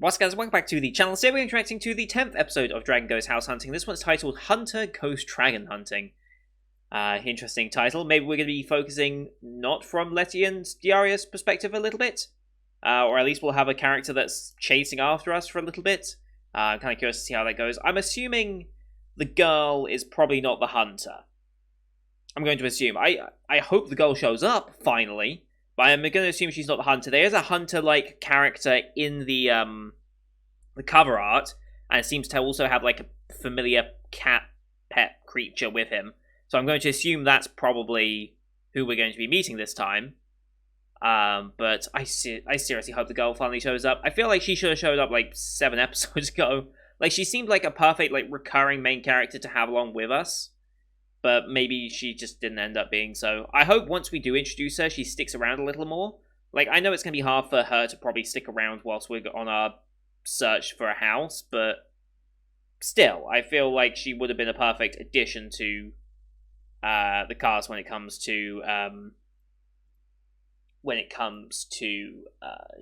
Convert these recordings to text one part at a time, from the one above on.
What's up, guys? Welcome back to the channel. Today we're interacting to the 10th episode of Dragon Ghost House Hunting. This one's titled Hunter Ghost Dragon Hunting. Interesting title. Maybe we're going to be focusing not from Letty and Diaria's perspective a little bit. Or at least we'll have a character that's chasing after us for a little bit. I'm kind of curious to see how that goes. I'm assuming the girl is probably not the hunter. I'm going to assume. I hope the girl shows up, finally. But I'm going to assume she's not the hunter. There is a hunter-like character in the cover art, and it seems to also have like a familiar cat pet creature with him. So I'm going to assume that's probably who we're going to be meeting this time. But I seriously hope the girl finally shows up. I feel like she should have showed up like 7 episodes ago. Like, she seemed like a perfect like recurring main character to have along with us. But maybe she just didn't end up being so. I hope once we do introduce her, she sticks around a little more. Like, I know it's going to be hard for her to probably stick around whilst we're on our search for a house, but still, I feel like she would have been a perfect addition to the cast when it comes to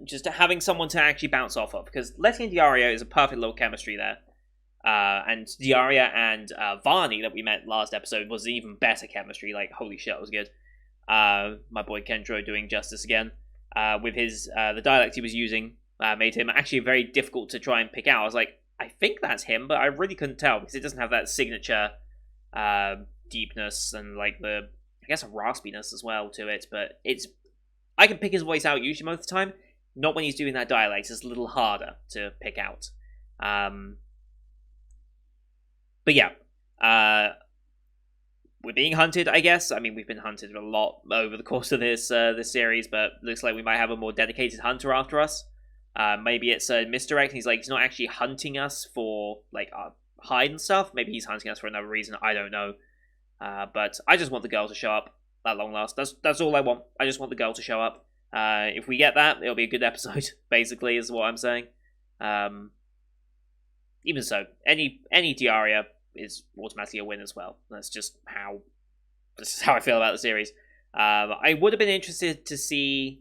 just having someone to actually bounce off of. Because Letty and Diaria is a perfect little chemistry there. And Diaria and Varney that we met last episode was even better chemistry. Like, holy shit, it was good. My boy Kendro doing justice again. With his the dialect he was using made him actually very difficult to try and pick out. I was like, I think that's him, but I really couldn't tell because it doesn't have that signature deepness and like the, I guess, a raspiness as well to it. But I can pick his voice out usually most of the time. Not when he's doing that dialect. It's a little harder to pick out. But yeah, we're being hunted, I guess. I mean, we've been hunted a lot over the course of this series, but looks like we might have a more dedicated hunter after us. Maybe it's a misdirect. He's not actually hunting us for like our hide and stuff. Maybe he's hunting us for another reason. I don't know. But I just want the girl to show up at long last. That's all I want. I just want the girl to show up. If we get that, it'll be a good episode. Basically, is what I'm saying. Even so, any Diaria is automatically a win as well. This is how I feel about the series. I would have been interested to see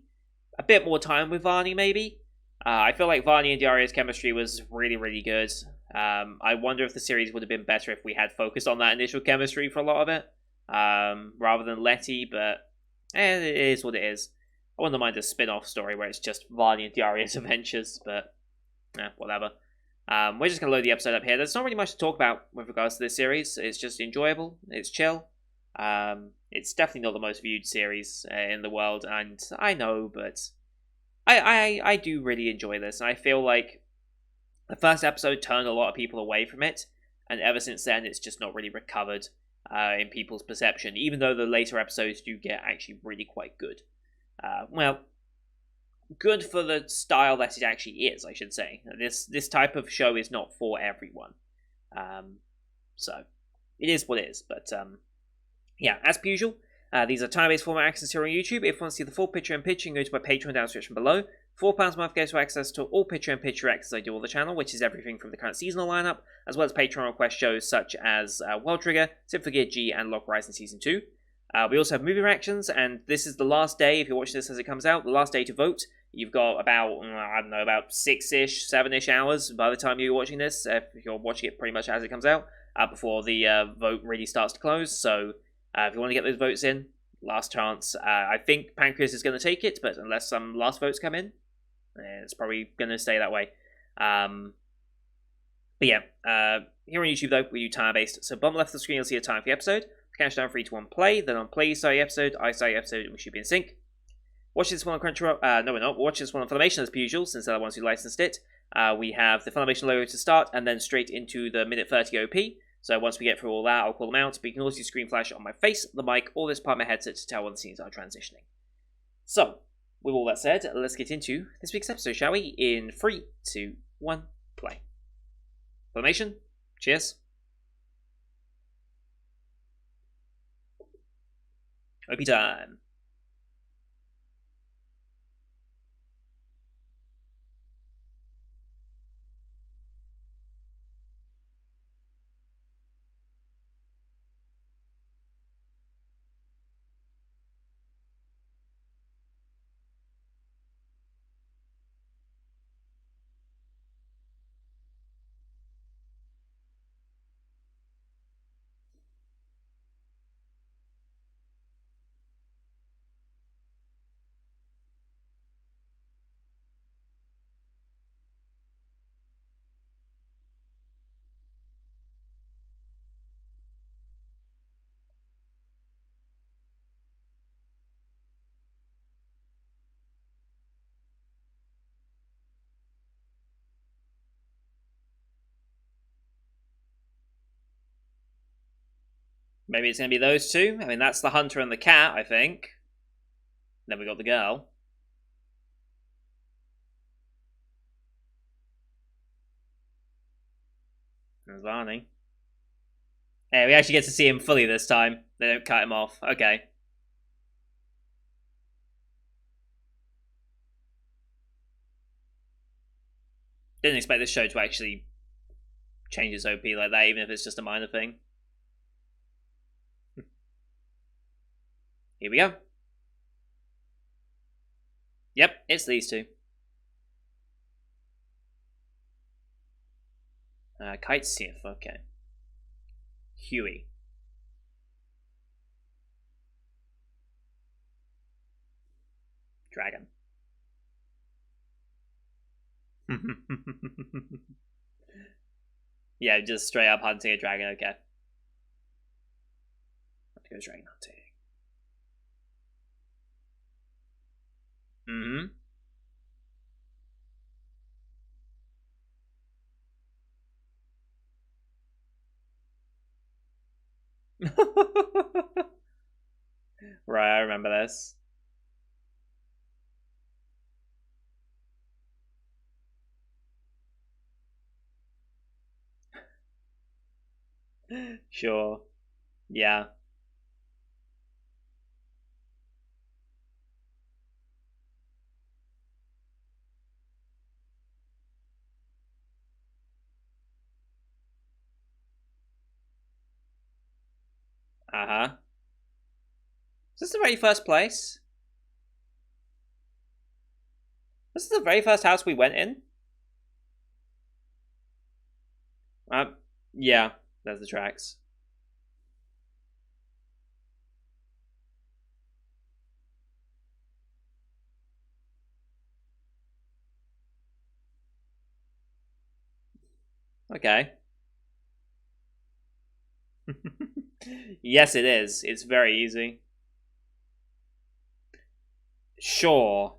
a bit more time with Varney, maybe. I feel like Varney and Diaria's chemistry was really, really good. I wonder if the series would have been better if we had focused on that initial chemistry for a lot of it, rather than Letty, but it is what it is. I wouldn't mind a spin-off story where it's just Varney and Diaria's adventures, but whatever. We're just going to load the episode up here. There's not really much to talk about with regards to this series. It's just enjoyable. It's chill. It's definitely not the most viewed series in the world, and I know, but I do really enjoy this. And I feel like the first episode turned a lot of people away from it, and ever since then, it's just not really recovered in people's perception, even though the later episodes do get actually really quite good. Good for the style that it actually is, I should say. This type of show is not for everyone. So, it is what it is. But, yeah, as per usual, these are time-based format access here on YouTube. If you want to see the full picture-in-picture, you can go to my Patreon down in the description below. £4 a month gets you access to all picture-in-picture access I do on the channel, which is everything from the current seasonal lineup, as well as Patreon request shows such as World Trigger, Tip for Gear G, and Lock Horizon Season 2. We also have movie reactions, and this is the last day, if you're watching this as it comes out, the last day to vote. You've got about 6-ish, 7-ish hours by the time you're watching this, if you're watching it pretty much as it comes out, before the vote really starts to close. So if you want to get those votes in, last chance. I think Pancreas is going to take it, but unless some last votes come in, it's probably going to stay that way. But yeah, here on YouTube, though, we do time-based. So bottom left of the screen, you'll see a time for the episode. Count down 3, 2, 1, play. Then on play, you start the episode, I start the episode, and we should be in sync. Watch this one on Crunchyroll. No, we're not. Watch this one on Funimation as per usual, since they're the ones who licensed it. We have the Funimation logo to start, and then straight into the minute 30 OP. So once we get through all that, I'll call them out. But you can also see screen flash on my face, the mic, or this part of my headset to tell when the scenes are transitioning. So, with all that said, let's get into this week's episode, shall we? In 3, 2, 1, play. Funimation, cheers. OP time. Maybe it's going to be those two. I mean, that's the hunter and the cat, I think. Then we got the girl. There's Varney. Hey, we actually get to see him fully this time. They don't cut him off. Okay. Didn't expect this show to actually change its OP like that, even if it's just a minor thing. Here we go. Yep, it's these two. Kite Sith, okay. Huey. Dragon. Yeah, just straight up hunting a dragon, okay. Let's go dragon hunting. Right, I remember this. Sure. Yeah. Uh-huh. Is this the very first place? This is the very first house we went in? Yeah, there's the tracks. Okay. Yes, it is. It's very easy. Sure.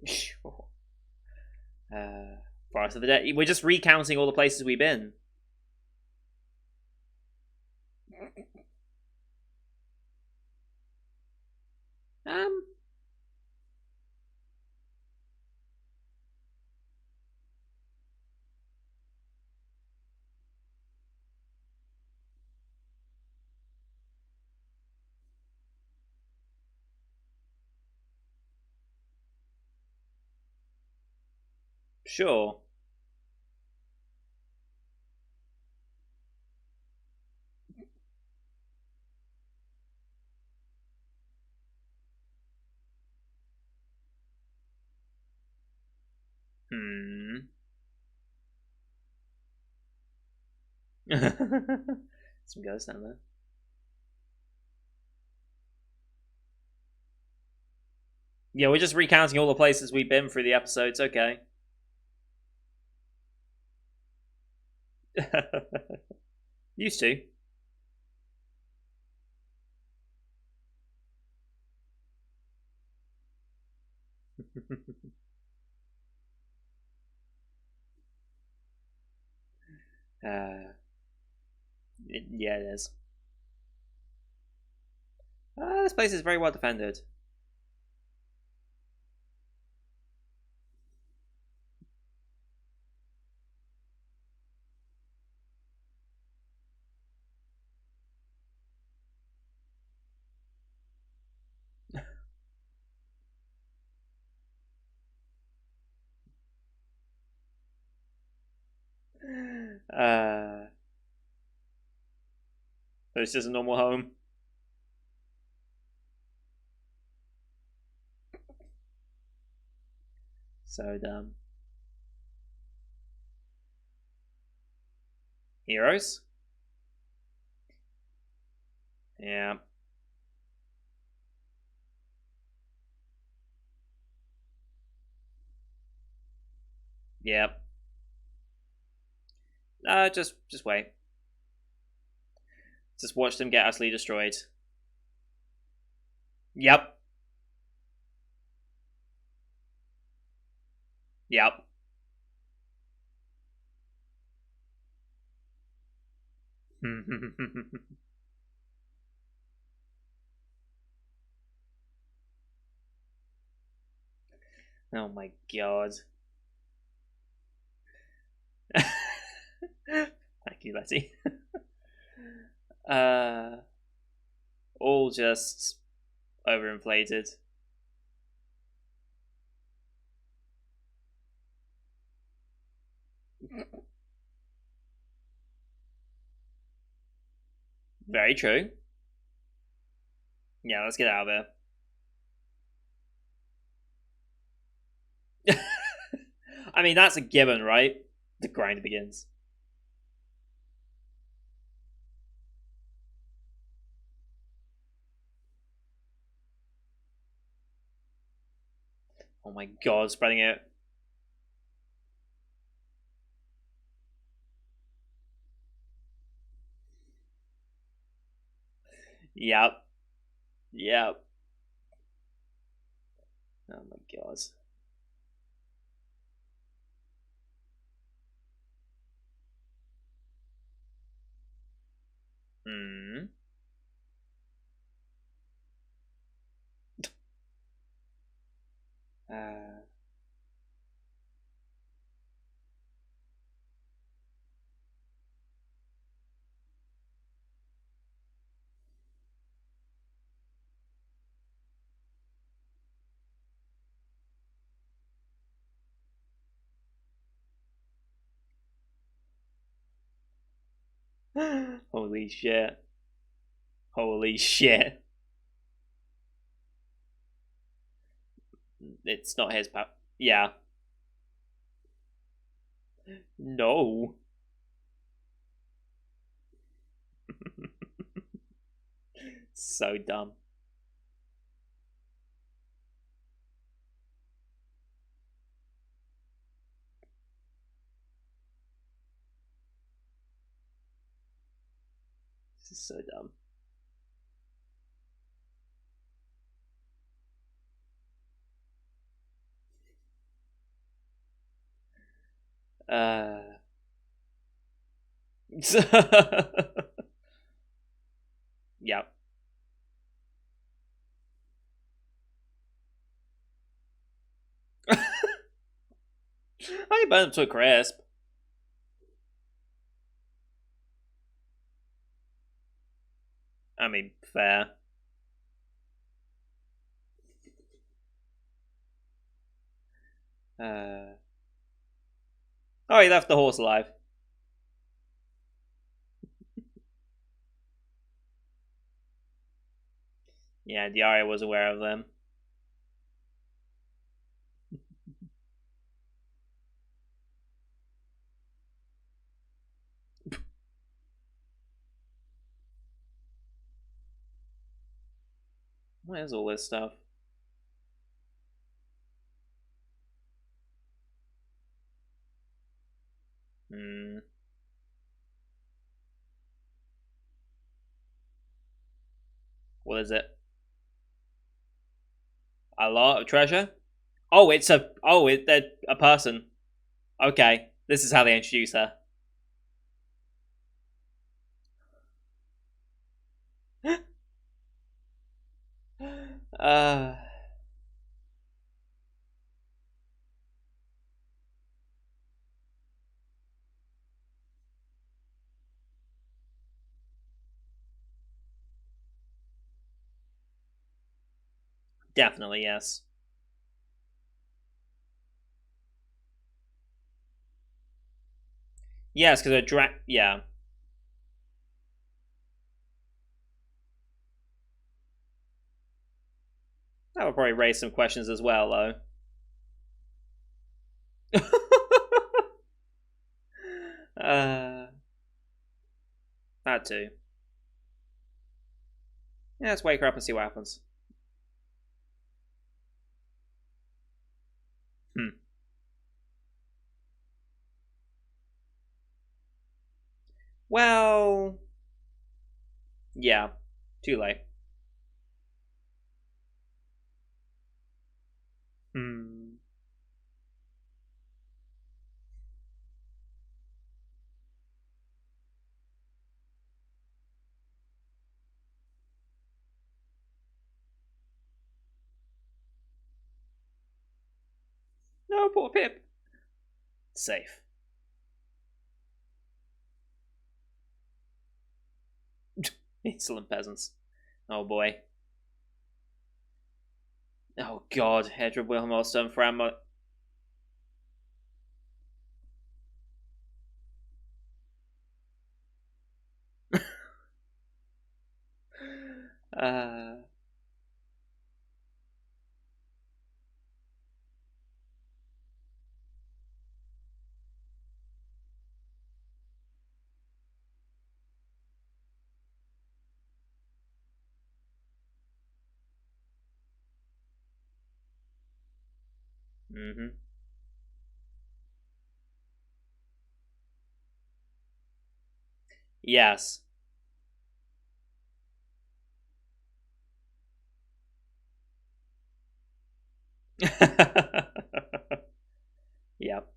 Sure. Forest of the Dead. We're just recounting all the places we've been. Um. Sure. Hmm. Some ghosts down there. Yeah, we're just recounting all the places we've been through the episodes. Okay. Used to. Yeah, it is. This place is very well defended. Uh, it's just a normal home. So dumb. Heroes? Yeah. Yep. Just wait. Just watch them get utterly destroyed. Yep. Yep. Oh my god. Thank you, Letty. uh, all just overinflated. Very true. Yeah, let's get out of there. I mean, that's a given, right? The grind begins. Oh my god, spreading it. Yep. Yep. Oh my god. Hmm. Uh, holy shit. Holy shit. It's not his power. Yeah. No. So dumb. This is so dumb. Uh. Yep. I burn them to a crisp. I mean, fair. Uh. Oh, he left the horse alive. Yeah, Diaria was aware of them. What is all this stuff? Hmm. What is it? A lot of treasure? Oh, it's a. Oh, a person. Okay, this is how they introduce her. uh, definitely yes. Yes, because a drag. Yeah, that would probably raise some questions as well, though. uh, that too. Yeah, let's wake her up and see what happens. Hmm. Well, yeah, too late. Hmm. no, poor Pip. Safe. Insolent peasants. Oh boy. Oh god, Hedra Wilhelmsson Fram. uh. Mm-hmm. Yes. Yep.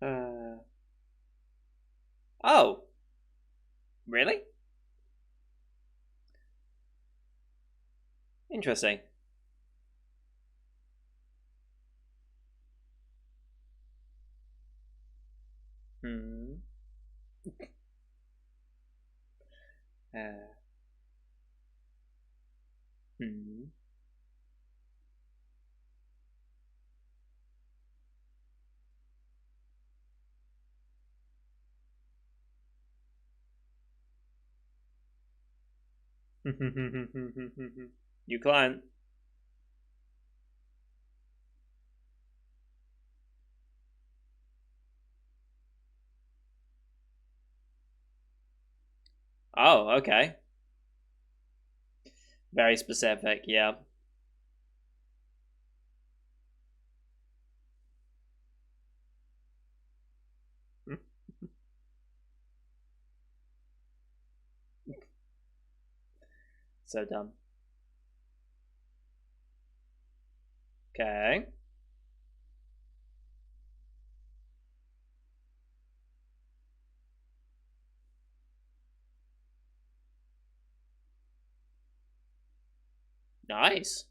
uh, oh, really? Interesting. Hmm. Uh, hmm. New client. Oh, okay. Very specific. Yeah. So dumb. Okay. Nice.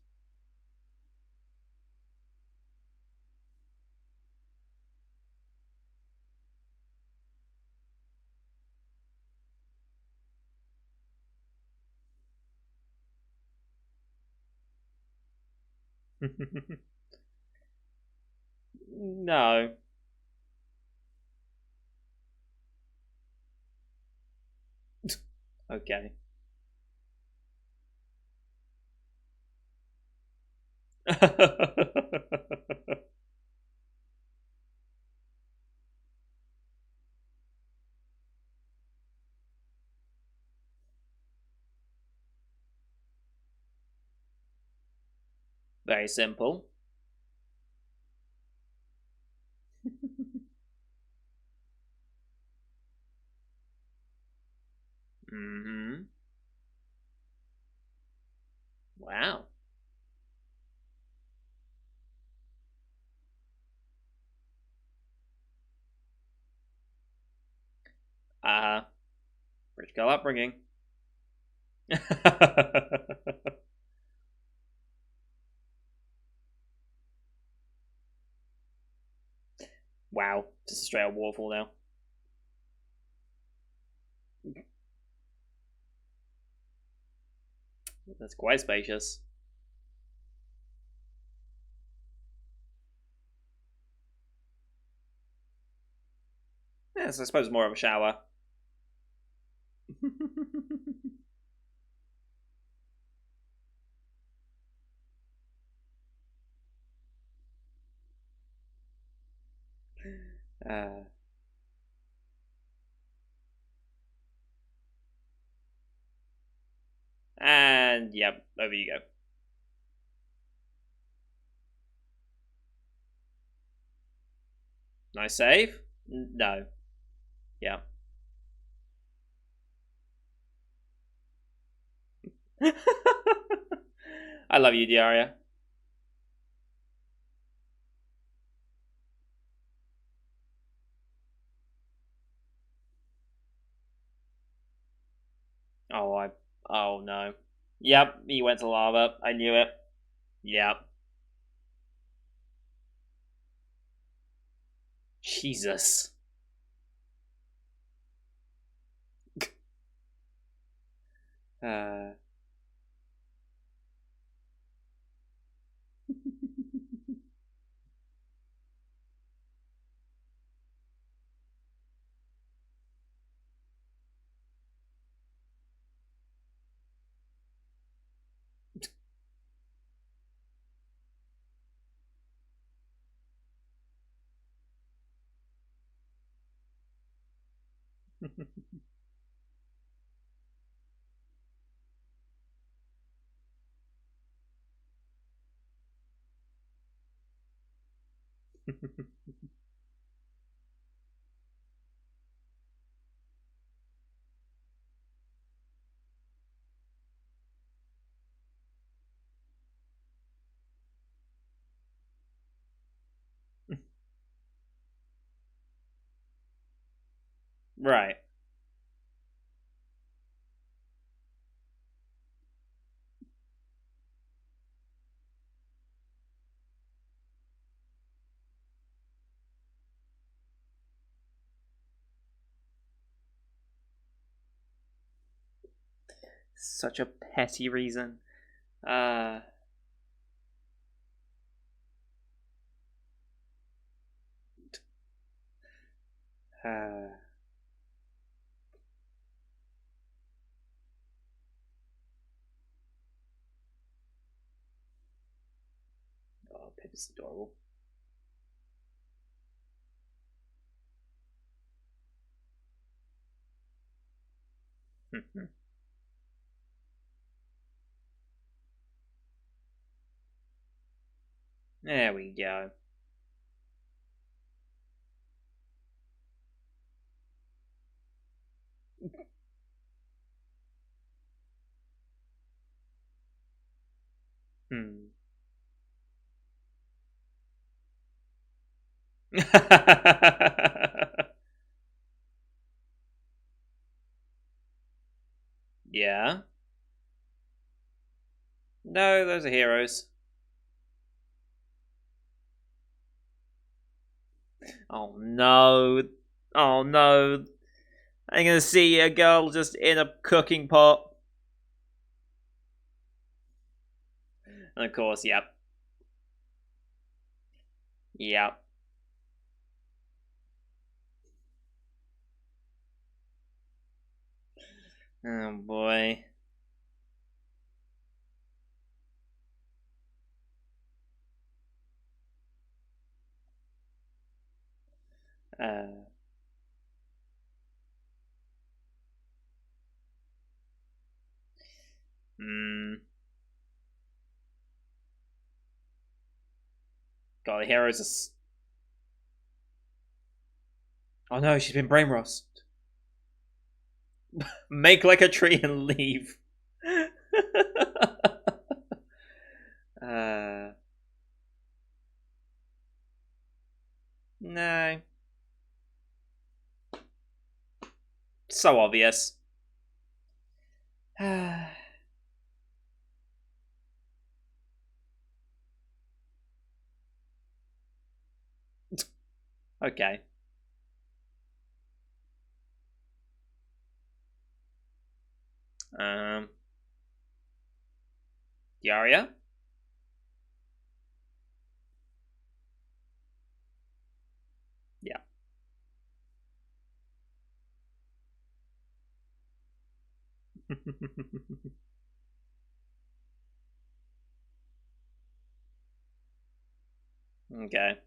No. Okay. Very simple. Mm-hmm. Wow. Uh, rich girl upbringing. Wow. Just a straight up waterfall now. That's quite spacious. Yes, I suppose more of a shower. uh, and yep, over you go. Nice save. No. Yeah. I love you, Diaria. Oh, oh no. Yep, he went to lava. I knew it. Yep. Jesus. Uh. Right. Such a petty reason. Uh. uh oh, Pip is adorable. There we go. Hmm. Yeah. No, those are heroes. Oh no. Oh no. I'm gonna see a girl just in a cooking pot. And of course, yep. Yep. Oh boy. Uh, mm, God, the heroes oh no, she's been brainwashed. Make like a tree and leave. uh, no. So obvious. Okay. Um, Yaria? Yeah. Okay.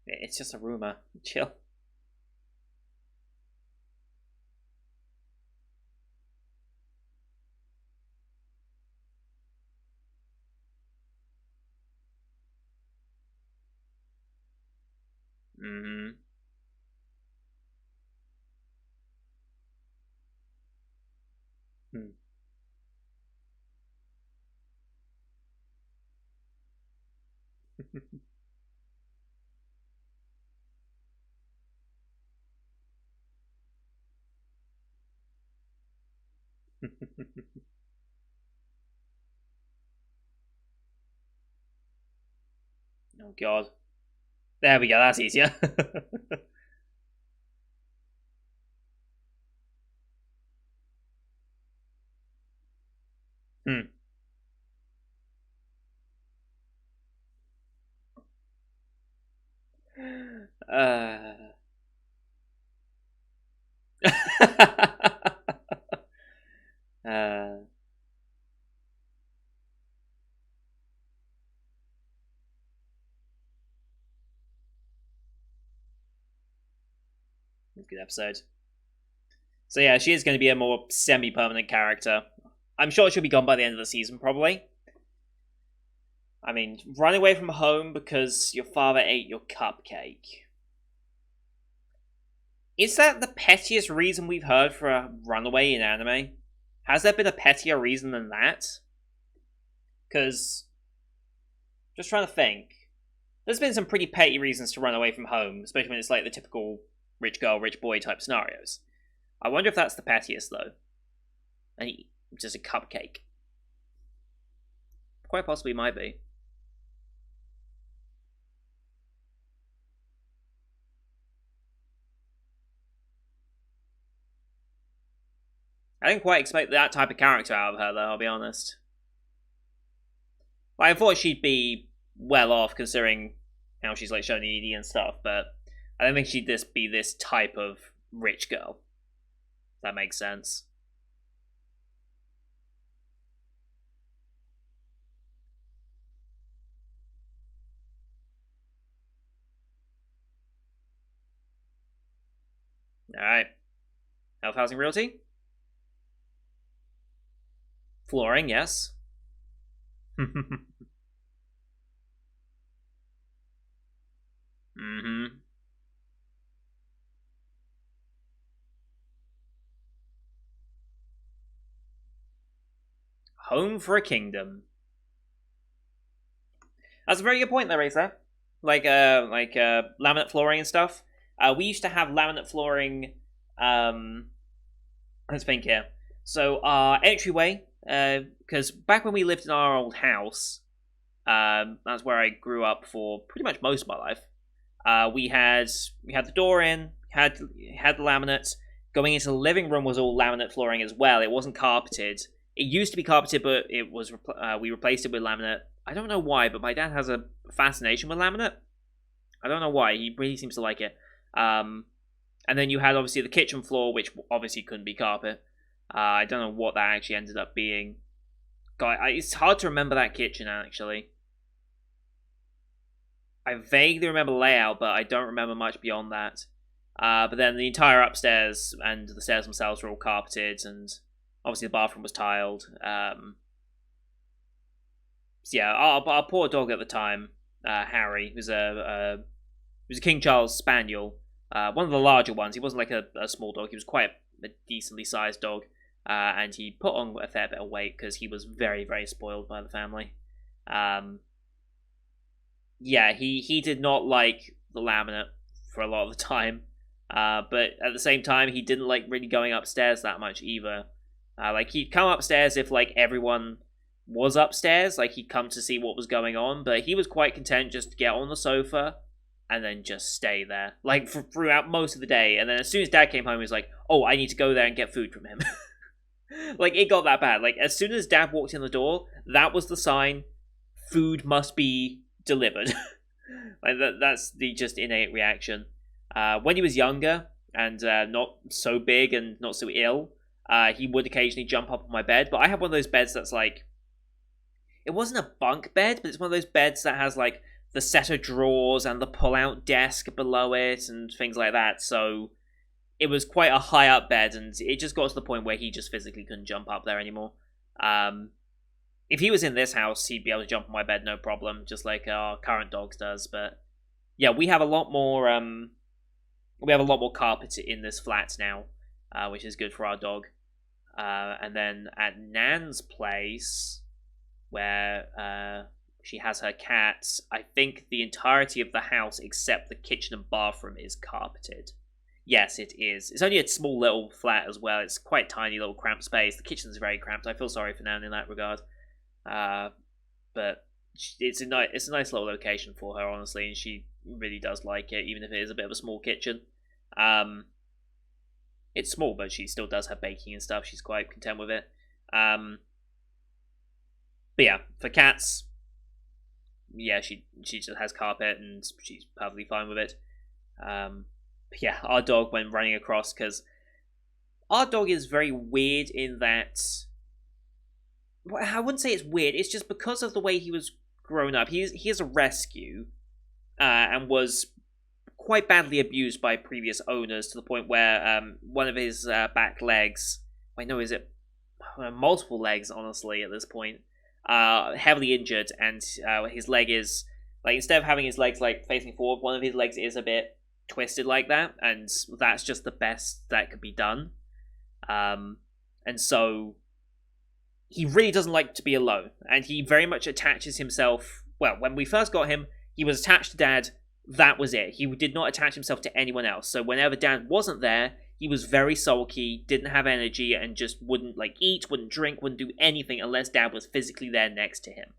It's just a rumor. Chill. Mm-hmm. Hmm. Oh god. There we go, that's easier. Hmm. Uh... uh... Good episode. So yeah, she is going to be a more semi-permanent character. I'm sure she'll be gone by the end of the season, probably. I mean, run away from home because your father ate your cupcake. Is that the pettiest reason we've heard for a runaway in anime? Has there been a pettier reason than that? Because, just trying to think. There's been some pretty petty reasons to run away from home, especially when it's like the typical rich girl, rich boy type scenarios. I wonder if that's the pettiest, though. And just a cupcake. Quite possibly might be. I didn't quite expect that type of character out of her, though, I'll be honest. Like, I thought she'd be well off considering how she's like shown ED and stuff, but I don't think she'd just be this type of rich girl. If that makes sense. Alright. Health Housing Realty? Flooring, yes. Mm-hmm. Home for a Kingdom. That's a very good point there, Racer. Like laminate flooring and stuff. We used to have laminate flooring. Let's think here. So our entryway, because back when we lived in our old house, that's where I grew up for pretty much most of my life. We had the door in, had the laminate. Going into the living room was all laminate flooring as well. It wasn't carpeted. It used to be carpeted, but it was we replaced it with laminate. I don't know why, but my dad has a fascination with laminate. I don't know why. He really seems to like it. And then you had obviously the kitchen floor, which obviously couldn't be carpet. I don't know what that actually ended up being. God, it's hard to remember that kitchen actually. I vaguely remember the layout, but I don't remember much beyond that. But then the entire upstairs and the stairs themselves were all carpeted, and obviously the bathroom was tiled. So yeah, our poor dog at the time, Harry, was a King Charles Spaniel, one of the larger ones. He wasn't like a small dog. He was quite a decently sized dog, and he put on a fair bit of weight because he was very, very spoiled by the family. Um, yeah, he did not like the laminate for a lot of the time, but at the same time, he didn't like really going upstairs that much either. Like he'd come upstairs if like everyone was upstairs, like he'd come to see what was going on, but he was quite content just to get on the sofa and then just stay there, like throughout most of the day. And then as soon as Dad came home, he was like, "Oh, I need to go there and get food from him." Like it got that bad. Like as soon as Dad walked in the door, that was the sign: food must be delivered. Like that's the just innate reaction. When he was younger and not so big and not so ill, he would occasionally jump up on my bed. But I have one of those beds that's like, it wasn't a bunk bed, but it's one of those beds that has like the set of drawers and the pull-out desk below it and things like that. So it was quite a high up bed, and it just got to the point where he just physically couldn't jump up there anymore. If he was in this house, he'd be able to jump on my bed no problem, just like our current dogs does. But yeah, we have a lot more. We have a lot more carpet in this flat now, which is good for our dog. And then at Nan's place, where she has her cats, I think the entirety of the house except the kitchen and bathroom is carpeted. Yes, it is. It's only a small little flat as well. It's quite tiny, little cramped space. The kitchen's very cramped. I feel sorry for Nan in that regard. But it's a nice little location for her, honestly, and she really does like it, even if it is a bit of a small kitchen. It's small, but she still does have baking and stuff. She's quite content with it. But yeah, for cats, yeah, she just has carpet and she's perfectly fine with it. Yeah, our dog went running across because our dog is very weird in that. Well, I wouldn't say it's weird. It's just because of the way he was grown up. He is a rescue, and was quite badly abused by previous owners to the point where one of his back legs, I know, is it multiple legs, honestly, at this point, heavily injured, and his leg is like, instead of having his legs like facing forward, one of his legs is a bit twisted like that, and that's just the best that could be done. And so he really doesn't like to be alone, and he very much attaches himself. Well, when we first got him, he was attached to Dad. That was it. He did not attach himself to anyone else. So whenever Dad wasn't there, he was very sulky, didn't have energy, and just wouldn't like eat, wouldn't drink, wouldn't do anything unless Dad was physically there next to him.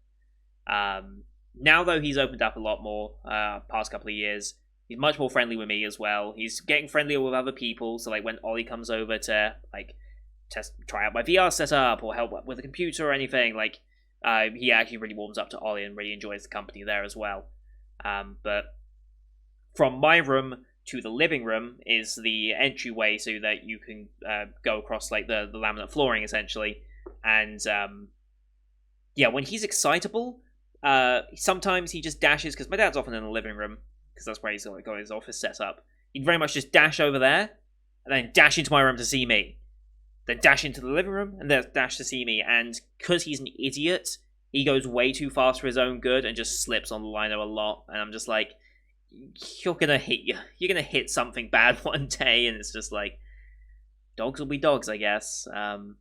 Now though, he's opened up a lot more. Past couple of years, he's much more friendly with me as well. He's getting friendlier with other people. So like when Ollie comes over to like try out my VR setup or help with the computer or anything, like he actually really warms up to Ollie and really enjoys the company there as well. But from my room to the living room is the entryway so that you can go across like the laminate flooring essentially. And yeah, when he's excitable, sometimes he just dashes, because my dad's often in the living room because that's where he's got his office set up. He'd very much just dash over there and then dash into my room to see me. Then dash into the living room, and then dash to see me. And because he's an idiot, he goes way too fast for his own good and just slips on the liner a lot. And I'm just like, you're gonna hit something bad one day. And it's just like, dogs will be dogs, I guess. But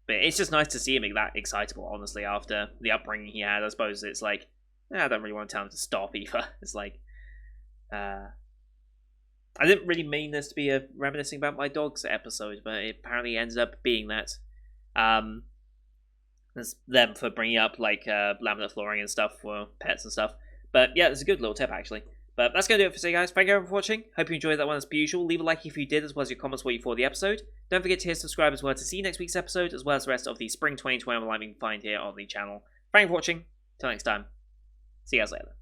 it's just nice to see him that excitable, honestly, after the upbringing he had. I suppose it's like, I don't really want to tell him to stop either. It's like, I didn't really mean this to be a reminiscing about my dogs episode, but it apparently ended up being that. That's them for bringing up like laminate flooring and stuff for pets and stuff. But yeah, it's a good little tip actually. But that's going to do it for today, guys. Thank you everyone for watching. Hope you enjoyed that one as per usual. Leave a like if you did, as well as your comments what you thought of the episode. Don't forget to hit subscribe as well to see next week's episode, as well as the rest of the Spring 2021 live you can find here on the channel. Thank you for watching. Till next time. See you guys later.